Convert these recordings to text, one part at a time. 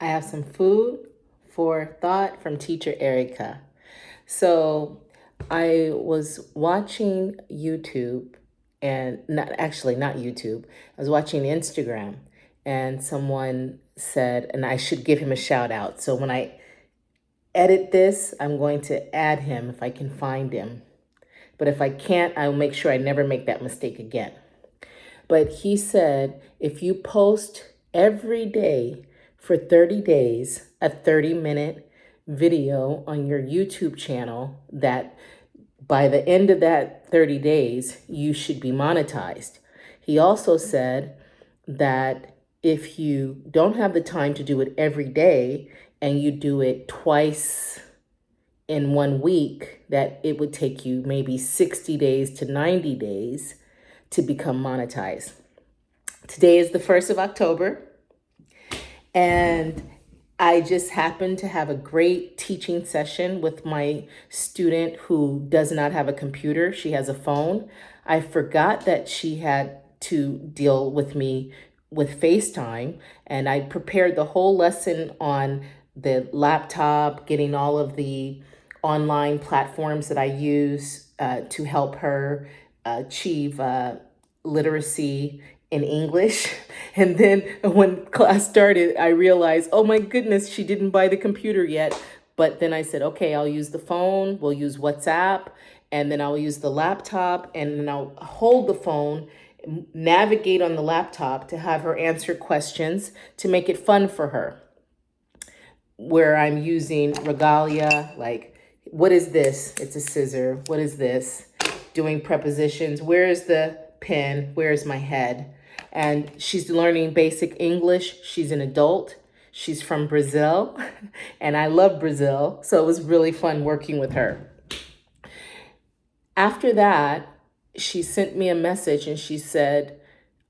I have some food for thought from teacher Erica. So I was watching YouTube and not YouTube. I was watching Instagram and someone said, and I should give him a shout out. So when I edit this, I'm going to add him if I can find him. But if I can't, I'll make sure I never make that mistake again. But he said if you post every day for 30 days, a 30-minute video on your YouTube channel, that by the end of that 30 days, you should be monetized. He also said that if you don't have the time to do it every day and you do it twice in 1 week, that it would take you maybe 60 days to 90 days to become monetized. Today is the 1st of October, and I just happened to have a great teaching session with my student who does not have a computer. She has a phone. I forgot that she had to deal with me with FaceTime, and I prepared the whole lesson on the laptop, getting all of the online platforms that I use to help her achieve literacy in English. And then when class started, I realized, oh my goodness, she didn't buy the computer yet. But then I said, okay, I'll use the phone, we'll use WhatsApp, and then I'll use the laptop, and then I'll hold the phone, navigate on the laptop to have her answer questions to make it fun for her. Where I'm using regalia, like, what is this? It's a scissor. What is this? Doing prepositions. Where is the pen? Where is my head? And she's learning basic English. She's an adult. She's from Brazil, and I love Brazil. So it was really fun working with her. After that, she sent me a message and she said,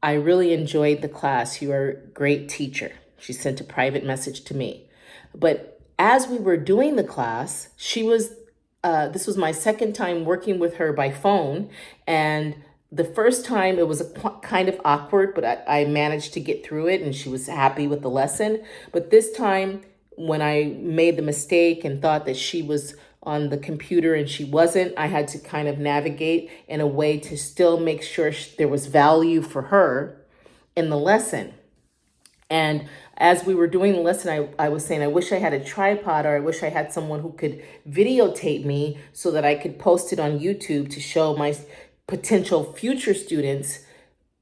I really enjoyed the class. You are a great teacher. She sent a private message to me. But as we were doing the class, this was my second time working with her by phone. And the first time it was kind of awkward, but I managed to get through it and she was happy with the lesson. But this time, when I made the mistake and thought that she was on the computer and she wasn't, I had to kind of navigate in a way to still make sure there was value for her in the lesson. And as we were doing the lesson, I was saying, I wish I had a tripod, or I wish I had someone who could videotape me so that I could post it on YouTube to show my potential future students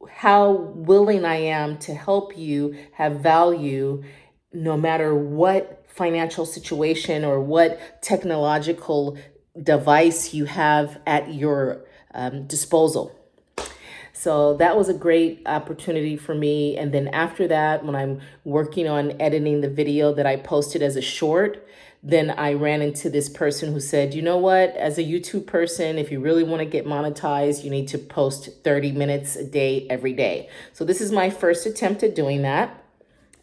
how willing I am to help you have value no matter what financial situation or what technological device you have at your disposal. So that was a great opportunity for me. And then after that, when I'm working on editing the video that I posted as a short, then I ran into this person who said, you know what, as a YouTube person, if you really want to get monetized, you need to post 30 minutes a day, every day. So this is my first attempt at doing that.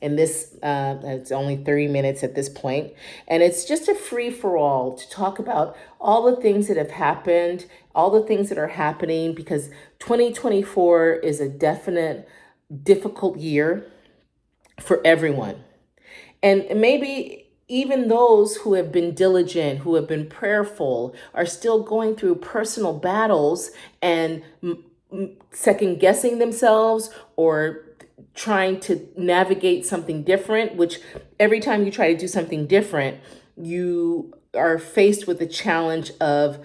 And it's only 30 minutes at this point. And it's just a free for all to talk about all the things that have happened, all the things that are happening, because 2024 is a definite difficult year for everyone. And maybe even those who have been diligent, who have been prayerful, are still going through personal battles and second guessing themselves or trying to navigate something different, which every time you try to do something different, you are faced with the challenge of,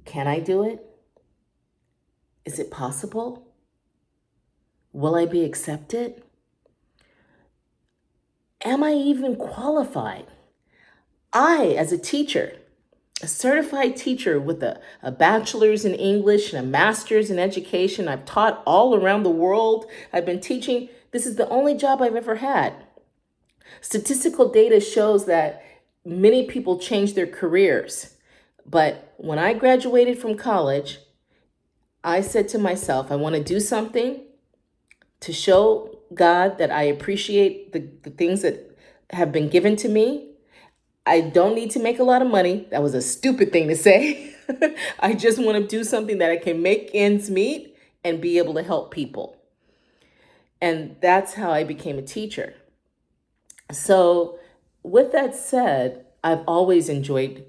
can I do it? Is it possible? Will I be accepted? Am I even qualified? I, as a teacher, a certified teacher with a bachelor's in English and a master's in education. I've taught all around the world. I've been teaching. This is the only job I've ever had. Statistical data shows that many people change their careers. But when I graduated from college, I said to myself, I want to do something to show God that I appreciate the things that have been given to me. I don't need to make a lot of money. That was a stupid thing to say. I just want to do something that I can make ends meet and be able to help people. And that's how I became a teacher. So, with that said, I've always enjoyed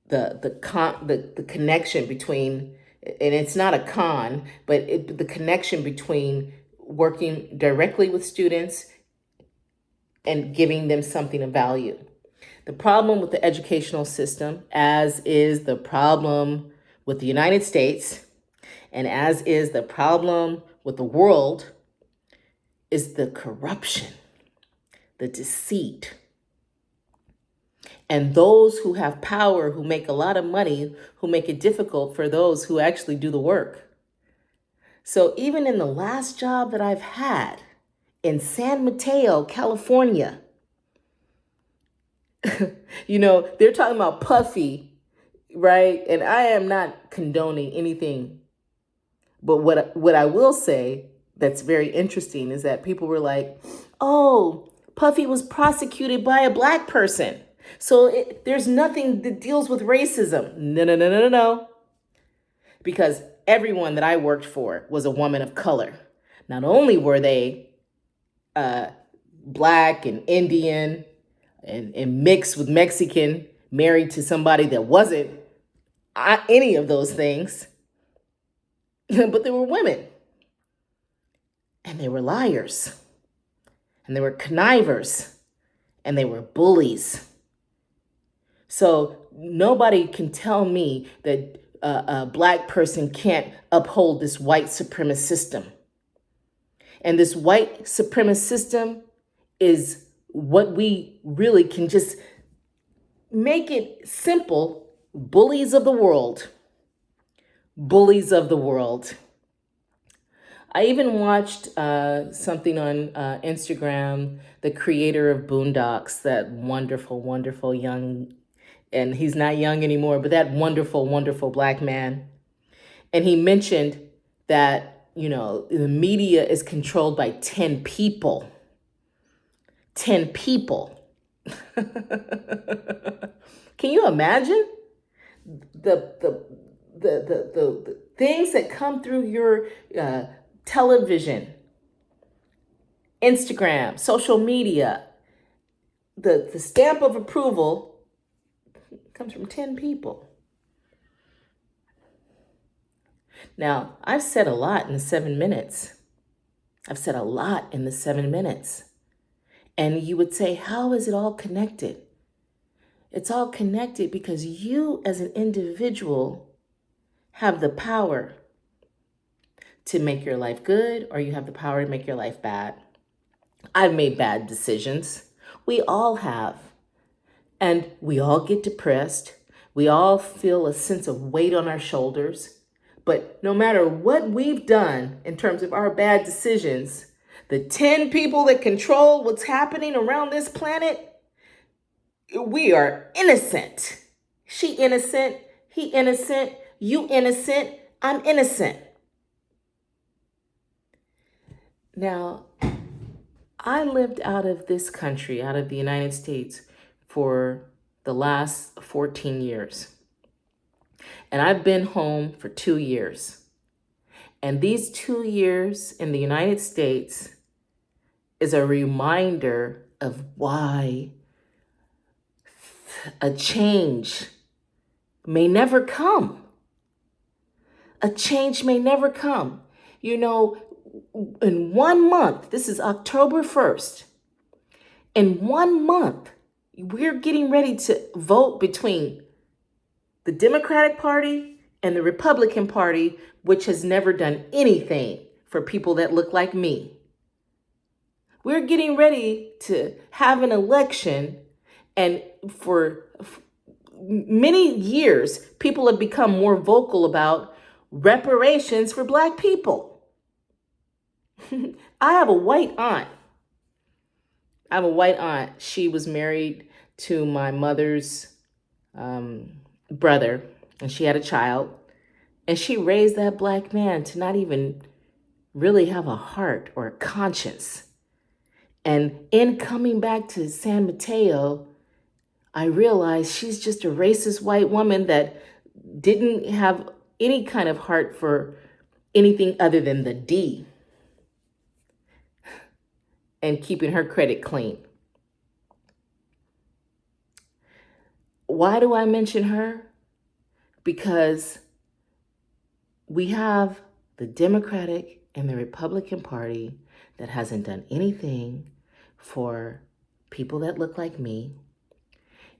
the connection between, and it's not a con, but the connection between working directly with students and giving them something of value. The problem with the educational system, as is the problem with the United States, and as is the problem with the world, is the corruption, the deceit, and those who have power, who make a lot of money, who make it difficult for those who actually do the work. So even in the last job that I've had in San Mateo, California, they're talking about puffy, right? And I am not condoning anything. But what I will say that's very interesting is that people were like, "Oh, Puffy was prosecuted by a black person. So there's nothing that deals with racism." No, no, no, no, no, no. Because everyone that I worked for was a woman of color. Not only were they uh, black and Indian and mixed with Mexican, married to somebody that wasn't any of those things, but they were women. And they were liars. And they were connivers. And they were bullies. So nobody can tell me that a black person can't uphold this white supremacist system. And this white supremacist system is what we really can just make it simple. Bullies of the world. Bullies of the world. I even watched something on Instagram, the creator of Boondocks, that wonderful, wonderful young, and he's not young anymore, but that wonderful, wonderful black man. And he mentioned that, the media is controlled by 10 people. 10 people. Can you imagine the things that come through your television, Instagram, social media? The stamp of approval comes from 10 people. Now, I've said a lot in the 7 minutes. I've said a lot in the 7 minutes. And you would say, how is it all connected? It's all connected because you as an individual have the power to make your life good, or you have the power to make your life bad. I've made bad decisions. We all have. And we all get depressed. We all feel a sense of weight on our shoulders. But no matter what we've done in terms of our bad decisions, the 10 people that control what's happening around this planet, we are innocent. She innocent, he innocent, you innocent, I'm innocent. Now, I lived out of this country, out of the United States, for the last 14 years. And I've been home for 2 years. And these 2 years in the United States is a reminder of why a change may never come. A change may never come. In 1 month, this is October 1st, in 1 month, we're getting ready to vote between the Democratic Party and the Republican Party, which has never done anything for people that look like me. We're getting ready to have an election, and for many years, people have become more vocal about reparations for Black people. I have a white aunt. She was married to my mother's brother, and she had a child. And she raised that Black man to not even really have a heart or a conscience. And in coming back to San Mateo, I realized she's just a racist white woman that didn't have any kind of heart for anything other than the D and keeping her credit clean. Why do I mention her? Because we have the Democratic and the Republican Party that hasn't done anything for people that look like me.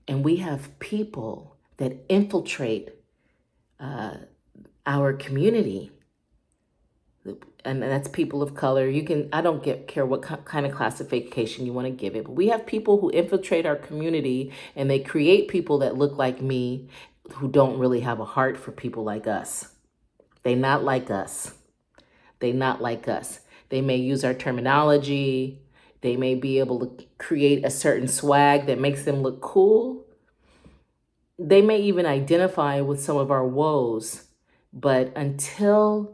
And we have people that infiltrate our community. And that's people of color. I don't care what kind of classification you want to give it, but we have people who infiltrate our community and they create people that look like me who don't really have a heart for people like us. They not like us. They not like us. They may use our terminology. They may be able to create a certain swag that makes them look cool. They may even identify with some of our woes. But until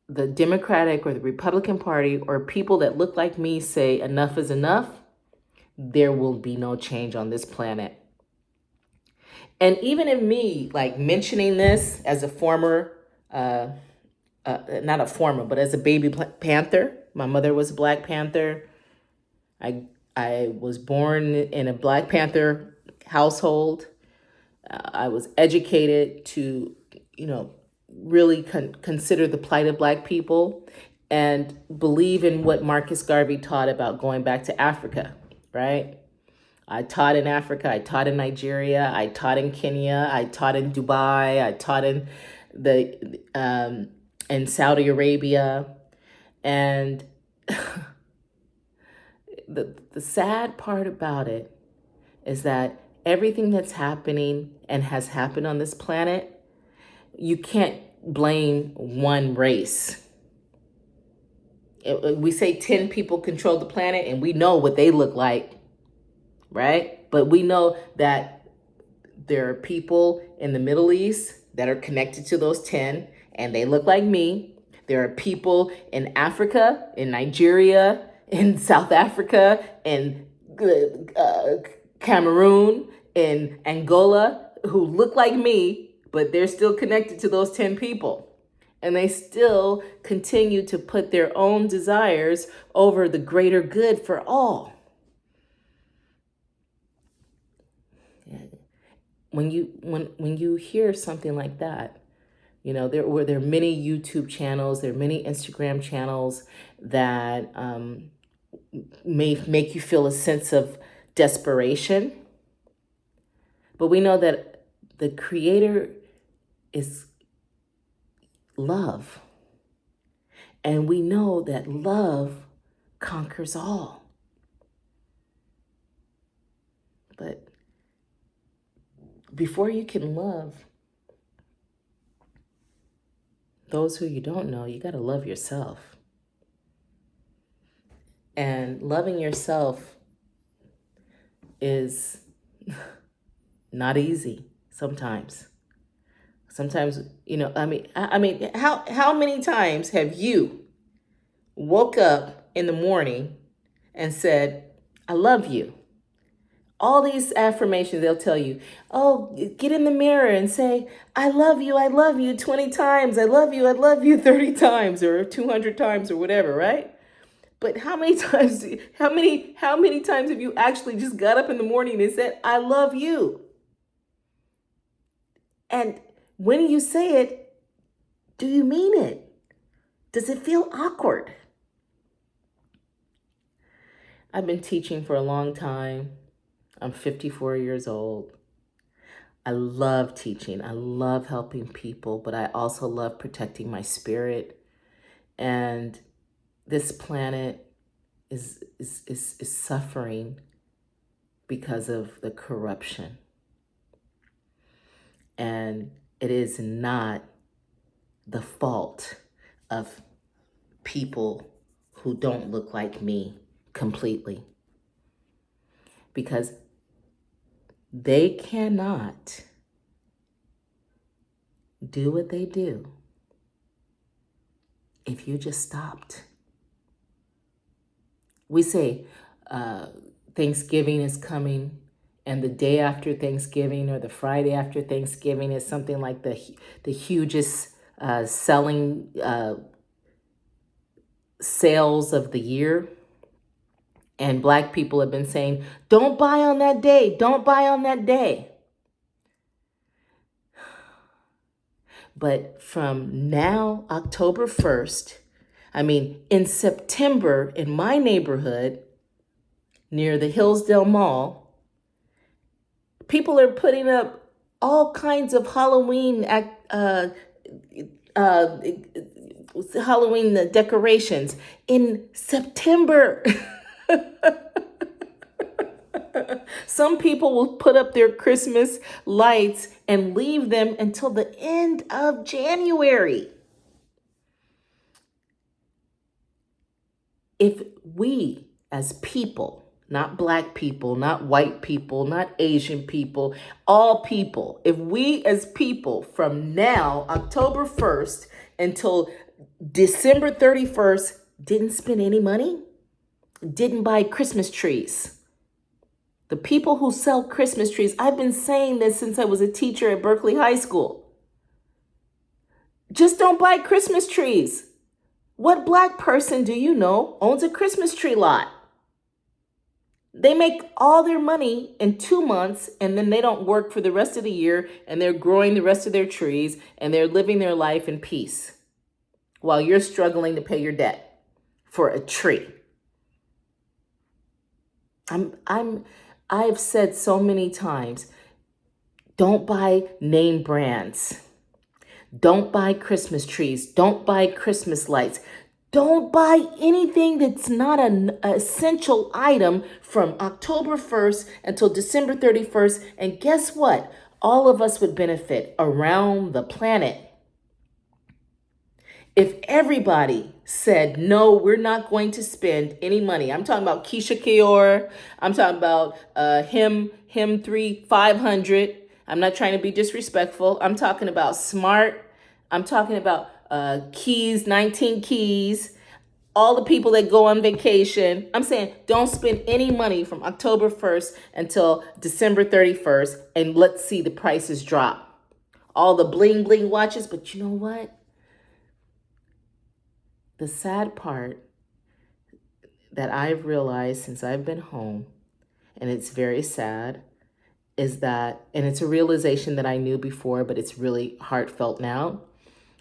the Democratic or the Republican Party or people that look like me say enough is enough, there will be no change on this planet. And even in me, like mentioning this as a former, not a former, but as a baby Panther, my mother was a Black Panther. I was born in a Black Panther household. I was educated to, really consider the plight of Black people and believe in what Marcus Garvey taught about going back to Africa, right? I taught in Africa, I taught in Nigeria, I taught in Kenya, I taught in Dubai, I taught in in Saudi Arabia. And the sad part about it is that everything that's happening and has happened on this planet, you can't blame one race. We say 10 people control the planet and we know what they look like, right? But we know that there are people in the Middle East that are connected to those 10 and they look like me. There are people in Africa, in Nigeria, in South Africa, in Cameroon, in Angola, who look like me, but they're still connected to those 10 people. And they still continue to put their own desires over the greater good for all. When you hear something like that, there are many YouTube channels, there are many Instagram channels that may make you feel a sense of desperation. But we know that the Creator is love. And we know that love conquers all. But before you can love those who you don't know, you got to love yourself. And loving yourself is not easy sometimes. Sometimes, how many times have you woke up in the morning and said, I love you? All these affirmations, they'll tell you, oh, get in the mirror and say, I love you 20 times. I love you 30 times or 200 times or whatever, right? But how many times have you actually just got up in the morning and said, I love you? And when you say it, do you mean it? Does it feel awkward? I've been teaching for a long time. I'm 54 years old. I love teaching. I love helping people, but I also love protecting my spirit. And this planet is suffering because of the corruption. And it is not the fault of people who don't look like me completely. Because they cannot do what they do if you just stopped. We say Thanksgiving is coming, and the day after Thanksgiving or the Friday after Thanksgiving is something like the hugest selling sales of the year. And Black people have been saying, don't buy on that day, don't buy on that day. But from now, October 1st, in September, in my neighborhood, near the Hillsdale Mall, people are putting up all kinds of Halloween decorations in September. Some people will put up their Christmas lights and leave them until the end of January. If we as people, not Black people, not white people, not Asian people, all people, if we as people from now, October 1st until December 31st, didn't spend any money, didn't buy Christmas trees. The people who sell Christmas trees, I've been saying this since I was a teacher at Berkeley High School. Just don't buy Christmas trees. What Black person do you know owns a Christmas tree lot? They make all their money in 2 months and then they don't work for the rest of the year and they're growing the rest of their trees and they're living their life in peace while you're struggling to pay your debt for a tree. I've said so many times, don't buy name brands. Don't buy Christmas trees. Don't buy Christmas lights. Don't buy anything that's not an essential item from October 1st until December 31st. And guess what? All of us would benefit around the planet. If everybody said, no, we're not going to spend any money. I'm talking about Keisha Kaur. I'm talking about him 500. I'm not trying to be disrespectful. I'm talking about Smart. I'm talking about Keys, 19 Keys. All the people that go on vacation. I'm saying don't spend any money from October 1st until December 31st. And let's see the prices drop. All the bling bling watches. But you know what? The sad part that I've realized since I've been home, and it's very sad, is that, and it's a realization that I knew before, but it's really heartfelt now,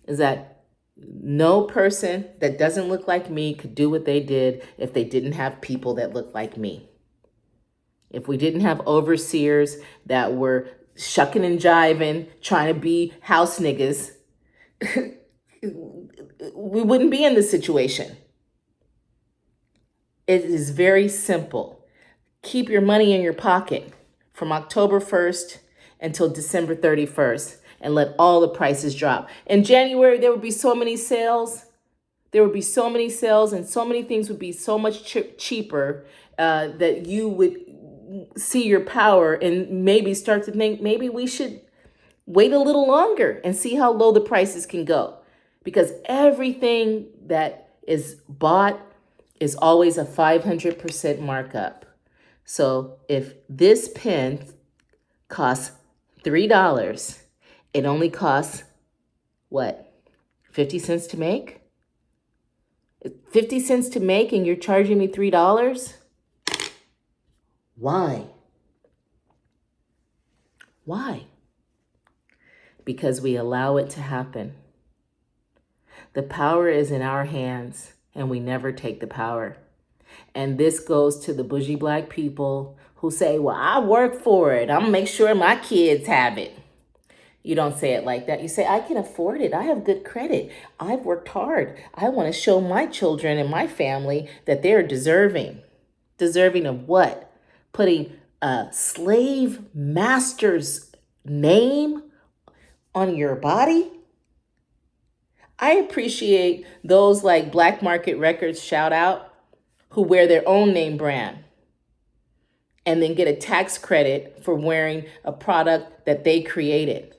is that no person that doesn't look like me could do what they did if they didn't have people that look like me. If we didn't have overseers that were shucking and jiving, trying to be house niggas, we wouldn't be in this situation. It is very simple. Keep your money in your pocket from October 1st until December 31st and let all the prices drop. In January, there would be so many sales. There would be so many sales and so many things would be so much cheaper that you would see your power and maybe start to think maybe we should wait a little longer and see how low the prices can go. Because everything that is bought is always a 500% markup. So if this pen costs $3, it only costs, what, 50 cents to make? 50 cents to make and you're charging me $3? Why? Why? Because we allow it to happen. The power is in our hands, and we never take the power. And this goes to the bougie Black people who say, well, I work for it. I'm going to make sure my kids have it. You don't say it like that. You say, I can afford it. I have good credit. I've worked hard. I want to show my children and my family that they're deserving. Deserving of what? Putting a slave master's name on your body? I appreciate those like Black Market Records, shout out, who wear their own name brand and then get a tax credit for wearing a product that they created.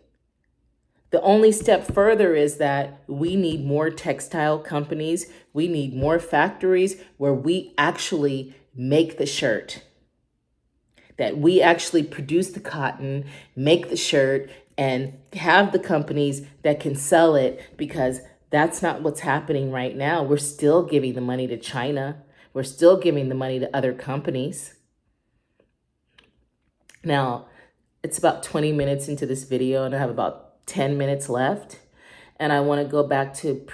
The only step further is that we need more textile companies. We need more factories where we actually make the shirt, that we actually produce the cotton, make the shirt, and have the companies that can sell it, because that's not what's happening right now. We're still giving the money to China. We're still giving the money to other companies. Now, it's about 20 minutes into this video, and I have about 10 minutes left. And I want to go back to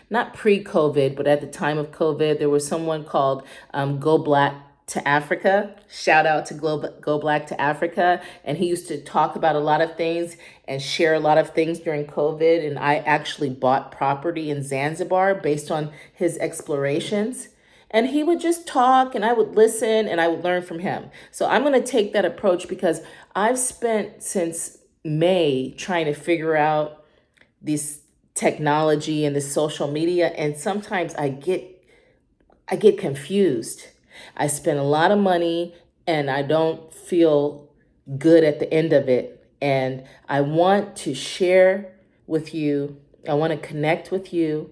not pre-COVID, but at the time of COVID, there was someone called Go Black to Africa. Shout out to Go Black to Africa. And he used to talk about a lot of things and share a lot of things during COVID. And I actually bought property in Zanzibar based on his explorations. And he would just talk and I would listen and I would learn from him. So I'm going to take that approach because I've spent since May trying to figure out this technology and the social media. And sometimes I get confused. I spend a lot of money and I don't feel good at the end of it. And I want to share with you. I want to connect with you.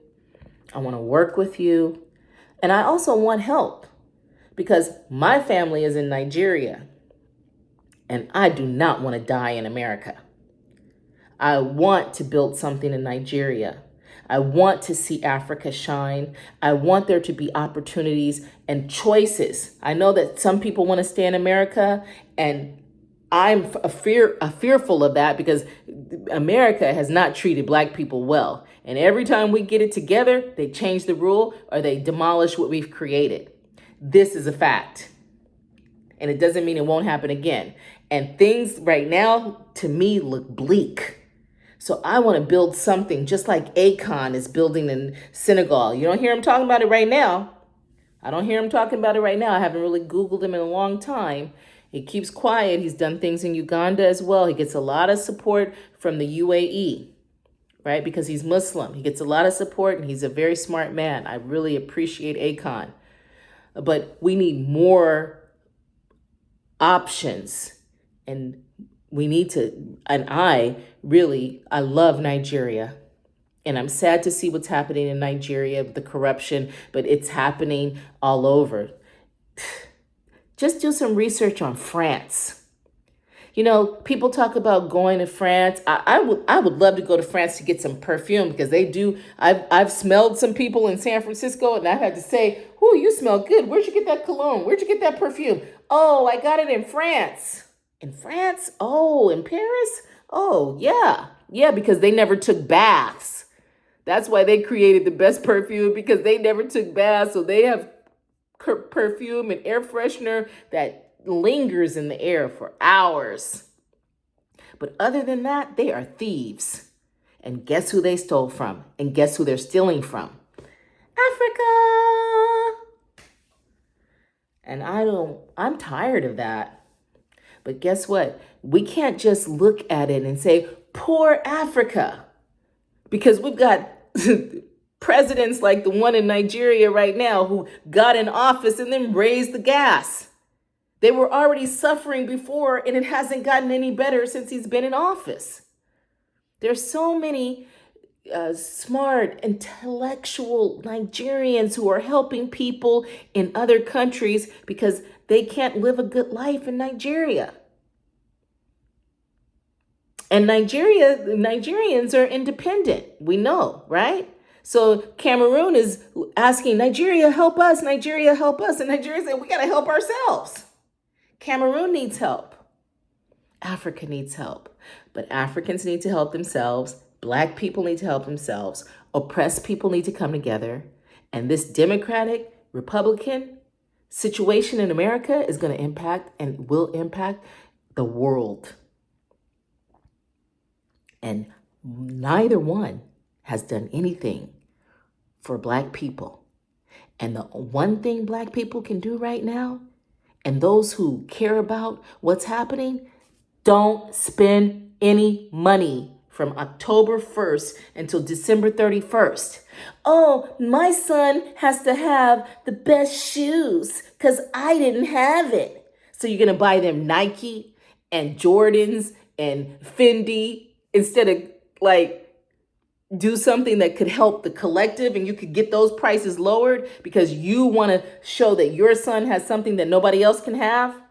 I want to work with you. And I also want help because my family is in Nigeria and I do not want to die in America. I want to build something in Nigeria. I want to see Africa shine. I want there to be opportunities and choices. I know that some people want to stay in America, and I'm fearful of that because America has not treated Black people well. And every time we get it together, they change the rule or they demolish what we've created. This is a fact. And it doesn't mean it won't happen again. And things right now, to me, look bleak. So I want to build something just like Akon is building in Senegal. You don't hear him talking about it right now. I don't hear him talking about it right now. I haven't really Googled him in a long time. He keeps quiet. He's done things in Uganda as well. He gets a lot of support from the UAE, right? Because he's Muslim. He gets a lot of support and he's a very smart man. I really appreciate Akon. But we need more options, and we need to, and I love Nigeria. And I'm sad to see what's happening in Nigeria with the corruption, but it's happening all over. Just do some research on France. You know, people talk about going to France. I would love to go to France to get some perfume because they do. I've smelled some people in San Francisco and I've had to say, "Oh, you smell good. Where'd you get that cologne? Where'd you get that perfume?" "Oh, I got it in France." "In France? Oh, in Paris? Oh, yeah. Yeah, because they never took baths. That's why they created the best perfume, because they never took baths. So they have perfume and air freshener that lingers in the air for hours. But other than that, they are thieves. And guess who they stole from? And guess who they're stealing from? Africa. And I'm tired of that. But guess what? We can't just look at it and say, poor Africa, because we've got presidents like the one in Nigeria right now who got in office and then raised the gas. They were already suffering before, and it hasn't gotten any better since he's been in office. There's so many smart, intellectual Nigerians who are helping people in other countries because they can't live a good life in Nigeria. And Nigerians are independent. We know, right? So Cameroon is asking, Nigeria, help us. Nigeria, help us. And Nigeria said, we got to help ourselves. Cameroon needs help. Africa needs help. But Africans need to help themselves. Black people need to help themselves. Oppressed people need to come together. And this Democratic, Republican situation in America is going to impact and will impact the world. And neither one has done anything for Black people. And the one thing Black people can do right now, and those who care about what's happening, don't spend any money from October 1st until December 31st. Oh, my son has to have the best shoes because I didn't have it. So you're going to buy them Nike and Jordans and Fendi instead of do something that could help the collective, and you could get those prices lowered because you want to show that your son has something that nobody else can have.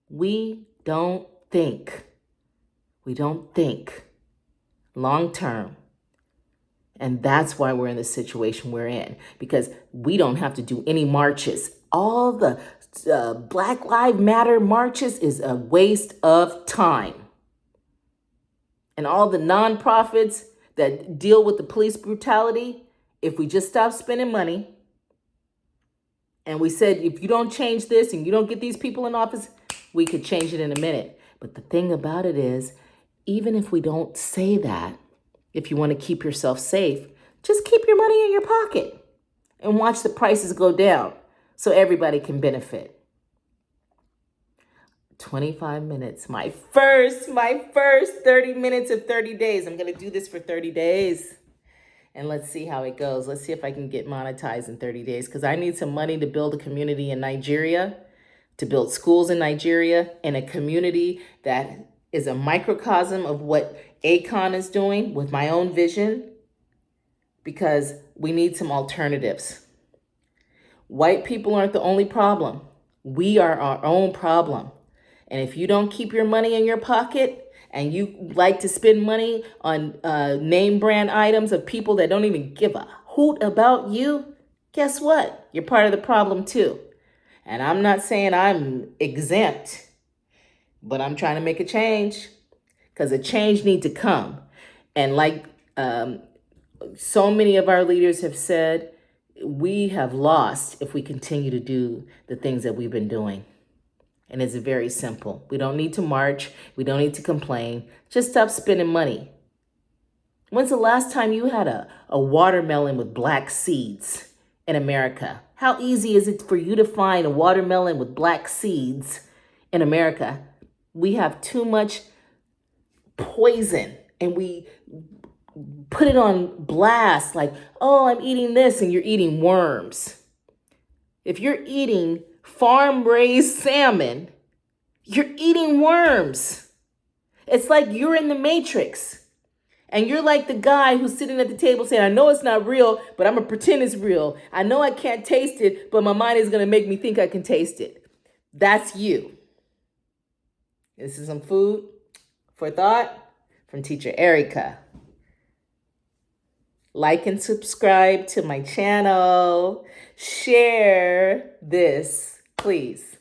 We don't think long term. And that's why we're in the situation we're in, because we don't have to do any marches. All the Black Lives Matter marches is a waste of time. And all the nonprofits that deal with the police brutality, if we just stop spending money and we said, if you don't change this and you don't get these people in office, we could change it in a minute. But the thing about it is, even if we don't say that, if you want to keep yourself safe, just keep your money in your pocket and watch the prices go down so everybody can benefit. 25 minutes, my first 30 minutes of 30 days. I'm going to do this for 30 days. And let's see how it goes. Let's see if I can get monetized in 30 days, because I need some money to build a community in Nigeria, to build schools in Nigeria, in a community that is a microcosm of what Akon is doing with my own vision, because we need some alternatives. White people aren't the only problem. We are our own problem. And if you don't keep your money in your pocket and you like to spend money on name brand items of people that don't even give a hoot about you, guess what? You're part of the problem too. And I'm not saying I'm exempt, but I'm trying to make a change, because a change needs to come. And like so many of our leaders have said, we have lost if we continue to do the things that we've been doing. And it's very simple. We don't need to march. We don't need to complain. Just stop spending money. When's the last time you had a watermelon with black seeds in America? How easy is it for you to find a watermelon with black seeds in America? We have too much poison and we put it on blast like, oh, I'm eating this, and you're eating worms. If you're eating farm-raised salmon, you're eating worms. It's like you're in the Matrix. And you're like the guy who's sitting at the table saying, I know it's not real, but I'm going to pretend it's real. I know I can't taste it, but my mind is going to make me think I can taste it. That's you. This is some food for thought from Teacher Erica. Like and subscribe to my channel. Share this, please.